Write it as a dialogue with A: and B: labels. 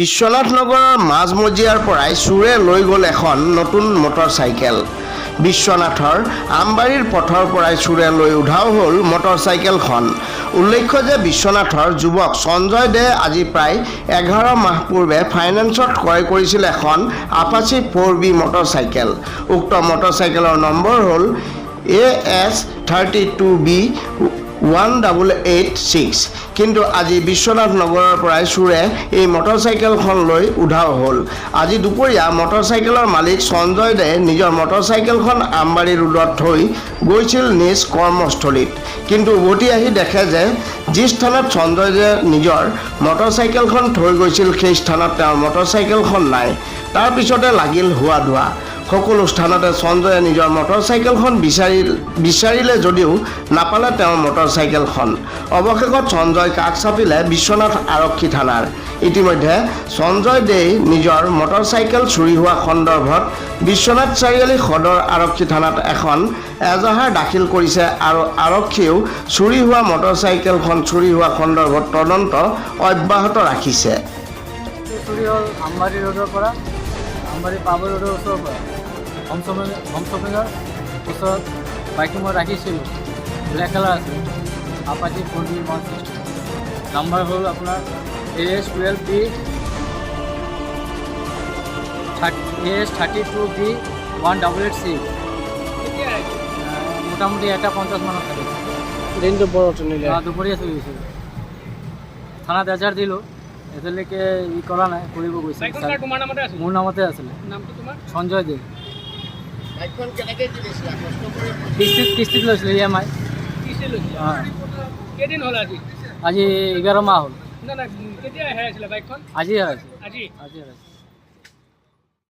A: বিশ্বনাথ নগৰৰ মাজমজিয়াৰ পৰাই চোৰে লৈ গ'ল এখন নতুন মটৰচাইকেল। বিশ্বনাথৰ আমবাৰীৰ পথৰ পৰাই চোৰে লৈ উধাও হ'ল মটৰচাইকেলখন। উল্লেখ্য যে বিশ্বনাথৰ যুৱক সঞ্জয় দে আজি প্ৰায় 11 মাহ পূৰ্বে ফাইনেন্সত ক্ৰয় কৰিছিল এখন আপাচি 4B মটৰচাইকেল। উক্ত মটৰচাইকেলৰ নম্বৰ হ'ল AS32B 1886। কিন্তু আজি বিশ্বনাথ নগৰৰ পৰাই চোৰে এই মটৰচাইকেলখন লৈ উধাও হ'ল। আজি দুপৰীয়া মটৰচাইকেলৰ মালিক সঞ্জয় দে নিজৰ মটৰচাইকেলখন আমবাৰী ৰোডত থৈ গৈছিল নিজ কৰ্মস্থলীত। কিন্তু উভতি আহি দেখে যে যি স্থানত সঞ্জয় দে নিজৰ মটৰচাইকেলখন থৈ গৈছিল সেই স্থানত তেওঁৰ মটৰচাইকেলখন নাই। তাৰ পিছতে লাগিল হোৱা ধোৱা। সকলো স্থানতে সঞ্জয়ে নিজৰ মটৰচাইকেলখন বিচাৰিলে যদিও নাপালে তেওঁৰ মটৰচাইকেলখন। অৱশেষত সঞ্জয় কাষ চাপিলে বিশ্বনাথ আৰক্ষী থানাৰ। ইতিমধ্যে সঞ্জয় দে নিজৰ মটৰচাইকেল চুৰি হোৱা সন্দৰ্ভত বিশ্বনাথ চাৰিআলি সদৰ আৰক্ষী থানাত এখন এজাহাৰ দাখিল কৰিছে আৰু আৰক্ষীয়েও চুৰি হোৱা মটৰচাইকেলখন চুৰি হোৱা সন্দৰ্ভত তদন্ত অব্যাহত ৰাখিছে।
B: চুৰি হ'ল আমবাৰী ৰোডৰ পৰা, আমবাৰী পাবৰ ৰোডৰ ওচৰৰ পৰা। হোম শ্বপিঙৰ ওচৰত বাইকটো মই ৰাখিছিলোঁ, ব্লেক কালাৰ আছিল, আপাচি 4B 160। নাম্বাৰ হ'ল আপোনাৰ AS12B 32B 1886। মোটামুটি 1:50 মানত থাকে।
A: দিনটো বৰ অটনিলে
B: দুপৰীয়া চলি গৈছিল। থানাত এজাহাৰ দিলোঁ, এতিয়ালৈকে কৰা নাই, কৰিব গৈছে। মোৰ নামতে আছিলে। সঞ্জয় দে। কিস্তিত লৈছিলে EMI। আজি 11 মাহ হ'ল। আজি হেৰাইছে।